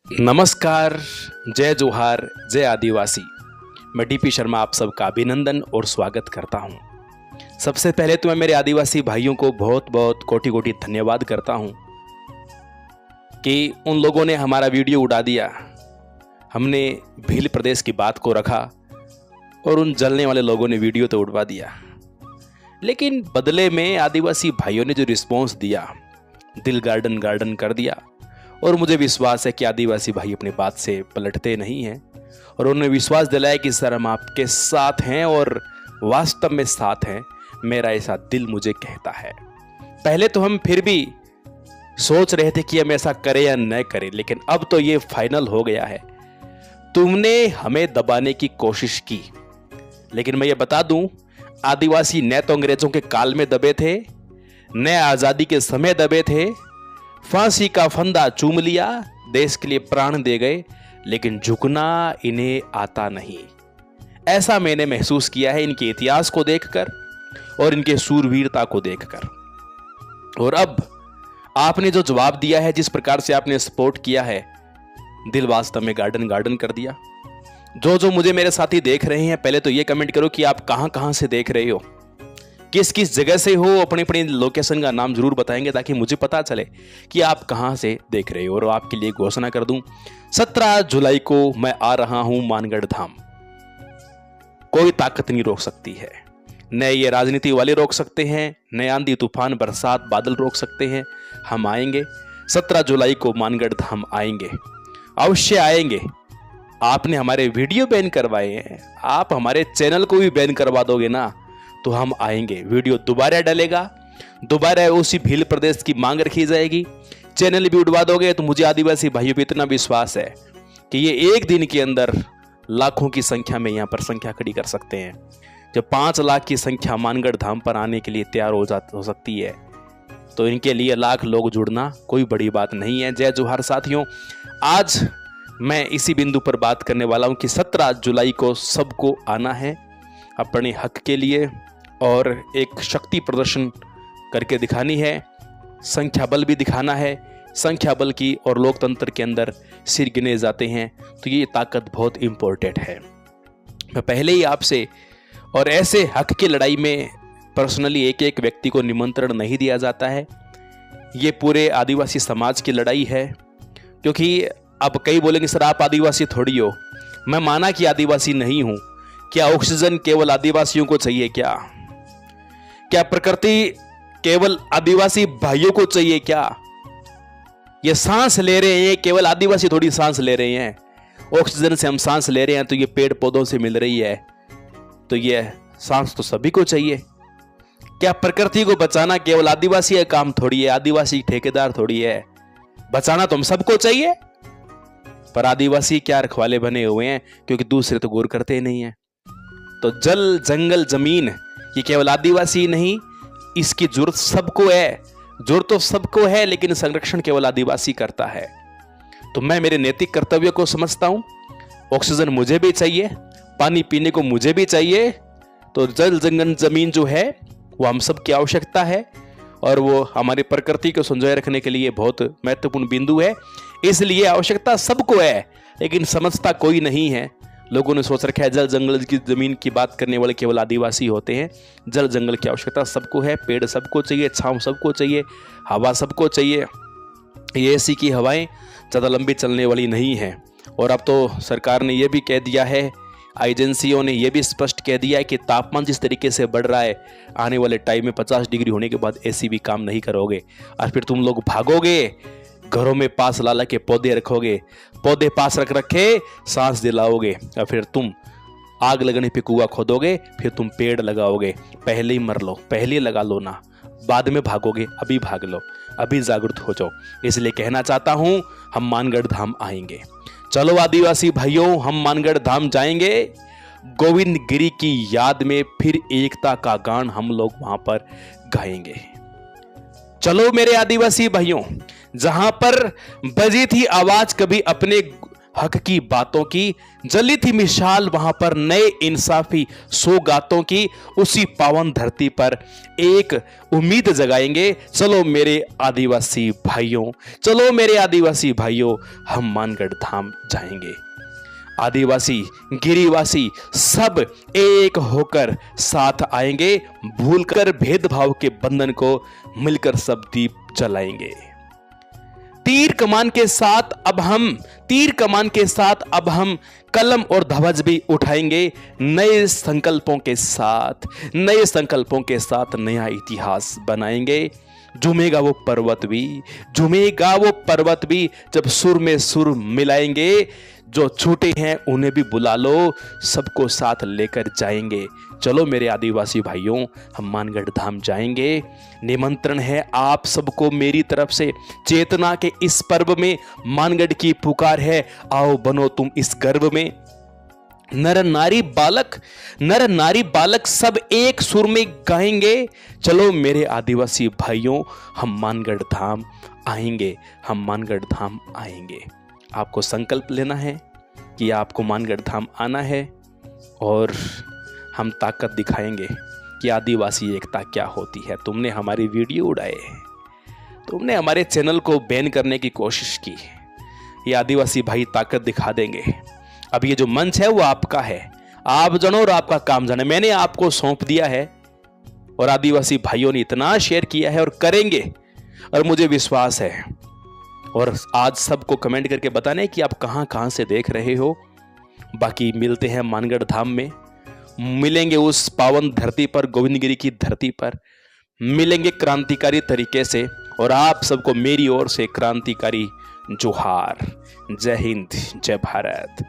नमस्कार, जय जोहार, जय आदिवासी। मैं डीपी शर्मा आप सबका अभिनंदन और स्वागत करता हूं। सबसे पहले तो मैं मेरे आदिवासी भाइयों को बहुत बहुत कोटि कोटि धन्यवाद करता हूं कि उन लोगों ने हमारा वीडियो उड़ा दिया। हमने भील प्रदेश की बात को रखा और उन जलने वाले लोगों ने वीडियो तो उड़वा दिया, लेकिन बदले में आदिवासी भाइयों ने जो रिस्पॉन्स दिया, दिल गार्डन गार्डन कर दिया। और मुझे विश्वास है कि आदिवासी भाई अपनी बात से पलटते नहीं हैं और उन्होंने विश्वास दिलाया कि सर हम आपके साथ हैं और वास्तव में साथ हैं। मेरा ऐसा दिल मुझे कहता है। पहले तो हम फिर भी सोच रहे थे कि हम ऐसा करें या न करें, लेकिन अब तो ये फाइनल हो गया है। तुमने हमें दबाने की कोशिश की, लेकिन मैं ये बता दूं, आदिवासी न तो अंग्रेजों के काल में दबे थे, न आजादी के समय दबे थे। फांसी का फंदा चूम लिया, देश के लिए प्राण दे गए, लेकिन झुकना इन्हें आता नहीं। ऐसा मैंने महसूस किया है इनके इतिहास को देखकर और इनके सूरवीरता को देखकर। और अब आपने जो जवाब दिया है, जिस प्रकार से आपने सपोर्ट किया है, दिल वास्तव में गार्डन गार्डन कर दिया। जो मुझे मेरे साथी देख रहे हैं, पहले तो ये कमेंट करो कि आप कहां से देख रहे हो, किस किस जगह से हो। अपनी अपनी लोकेशन का नाम जरूर बताएंगे ताकि मुझे पता चले कि आप कहां से देख रहे हो। और आपके लिए घोषणा कर दूं, 17 जुलाई को मैं आ रहा हूं मानगढ़ धाम। कोई ताकत नहीं रोक सकती है, न ये राजनीति वाले रोक सकते हैं, न आंधी तूफान बरसात बादल रोक सकते हैं। हम आएंगे 17 जुलाई को मानगढ़ धाम आएंगे, अवश्य आएंगे। आपने हमारे वीडियो बैन करवाए हैं, आप हमारे चैनल को भी बैन करवा दोगे ना, तो हम आएंगे। वीडियो दोबारा डलेगा, दोबारा उसी भील प्रदेश की मांग रखी जाएगी। चैनल भी उड़वा दोगे तो मुझे आदिवासी भाइयों पे इतना विश्वास है कि ये एक दिन के अंदर लाखों की संख्या में यहाँ पर संख्या खड़ी कर सकते हैं। जब 5 लाख की संख्या मानगढ़ धाम पर आने के लिए तैयार हो सकती है, तो इनके लिए लाख लोग जुड़ना कोई बड़ी बात नहीं है। जय जोहार साथियों, आज मैं इसी बिंदु पर बात करने वाला हूँ कि 17 जुलाई को सबको आना है अपने हक के लिए और एक शक्ति प्रदर्शन करके दिखानी है। संख्या बल भी दिखाना है। संख्या बल की और लोकतंत्र के अंदर सिर गिने जाते हैं, तो ये ताकत बहुत इंपॉर्टेंट है। मैं पहले ही आपसे, और ऐसे हक की लड़ाई में पर्सनली एक एक व्यक्ति को निमंत्रण नहीं दिया जाता है, ये पूरे आदिवासी समाज की लड़ाई है। क्योंकि अब कई बोलेंगे सर आप आदिवासी थोड़ी हो। मैं माना कि आदिवासी नहीं हूं। क्या ऑक्सीजन केवल आदिवासियों को चाहिए? क्या प्रकृति केवल आदिवासी भाइयों को चाहिए? क्या ये सांस ले रहे हैं, केवल आदिवासी थोड़ी सांस ले रहे हैं। ऑक्सीजन से हम सांस ले रहे हैं तो ये पेड़ पौधों से मिल रही है, तो ये सांस तो सभी को चाहिए। क्या प्रकृति को बचाना केवल आदिवासी का काम थोड़ी है? आदिवासी ठेकेदार थोड़ी है, बचाना तो हम सबको चाहिए। पर आदिवासी क्या रखवाले बने हुए हैं, क्योंकि दूसरे तो गौर करते ही नहीं है। तो जल जंगल जमीन ये केवल आदिवासी नहीं, इसकी जरूरत सबको है। जरूरत तो सबको है, लेकिन संरक्षण केवल आदिवासी करता है। तो मैं मेरे नैतिक कर्तव्य को समझता हूं। ऑक्सीजन मुझे भी चाहिए, पानी पीने को मुझे भी चाहिए। तो जल जंगल जमीन जो है वो हम सब की आवश्यकता है और वो हमारी प्रकृति को संजोए रखने के लिए बहुत महत्वपूर्ण बिंदु है। इसलिए आवश्यकता सबको है, लेकिन समझता कोई नहीं है। लोगों ने सोच रखा है जल जंगल की जमीन की बात करने वाले केवल आदिवासी होते हैं। जल जंगल की आवश्यकता सबको है, पेड़ सबको चाहिए, छांव सबको चाहिए, हवा सबको चाहिए। ये एसी की हवाएं ज़्यादा लंबी चलने वाली नहीं है। और अब तो सरकार ने यह भी कह दिया है, एजेंसियों ने यह भी स्पष्ट कह दिया है कि तापमान जिस तरीके से बढ़ रहा है, आने वाले टाइम में 50 डिग्री होने के बाद एसी भी काम नहीं करोगे। और फिर तुम लोग भागोगे, घरों में पास लाला के पौधे रखोगे, पौधे पास रख रखे सांस दिलाओगे, और फिर तुम आग लगने पे कुआं खोदोगे, फिर तुम पेड़ लगाओगे। पहले ही मर लो, पहले ही लगा लो ना, बाद में भागोगे। अभी भाग लो, अभी जागरूक हो जाओ। इसलिए कहना चाहता हूं, हम मानगढ़ धाम आएंगे। चलो आदिवासी भाइयों, हम मानगढ़ धाम जाएंगे। गोविंद गिरी की याद में फिर एकता का गान हम लोग वहां पर गाएंगे। चलो मेरे आदिवासी भाइयों, जहां पर बजी थी आवाज कभी अपने हक की बातों की, जली थी मिसाल वहां पर नए इंसाफी सौगातों की। उसी पावन धरती पर एक उम्मीद जगाएंगे। चलो मेरे आदिवासी भाइयों, चलो मेरे आदिवासी भाइयों, हम मानगढ़ धाम जाएंगे। आदिवासी, गिरिवासी सब एक होकर साथ आएंगे। भूलकर भेदभाव के बंधन को मिलकर सब दीप जलाएंगे। तीर कमान के साथ अब हम कलम और ध्वज भी उठाएंगे। नए संकल्पों के साथ नया इतिहास बनाएंगे। झूमेगा वो पर्वत भी जब सुर में सुर मिलाएंगे। जो छूटे हैं उन्हें भी बुला लो, सबको साथ लेकर जाएंगे। चलो मेरे आदिवासी भाइयों, हम मानगढ़ धाम जाएंगे। निमंत्रण है आप सबको मेरी तरफ से। चेतना के इस पर्व में मानगढ़ की पुकार है, आओ बनो तुम इस गर्व में। नर नारी बालक सब एक सुर में गाएंगे। चलो मेरे आदिवासी भाइयों, हम मानगढ़ धाम आएंगे। आपको संकल्प लेना है कि आपको मानगढ़ धाम आना है और हम ताकत दिखाएंगे कि आदिवासी एकता क्या होती है। तुमने हमारी वीडियो उड़ाए, तुमने हमारे चैनल को बैन करने की कोशिश की, ये आदिवासी भाई ताकत दिखा देंगे। अब ये जो मंच है वो आपका है, आप जानो और आपका काम जाने। मैंने आपको सौंप दिया है और आदिवासी भाइयों ने इतना शेयर किया है और करेंगे, और मुझे विश्वास है। और आज सबको कमेंट करके बताना है कि आप कहां से देख रहे हो। बाकी मिलते हैं मानगढ़ धाम में, मिलेंगे उस पावन धरती पर, गोविंदगिरी की धरती पर मिलेंगे क्रांतिकारी तरीके से। और आप सबको मेरी ओर से क्रांतिकारी जोहार। जय हिंद, जय भारत।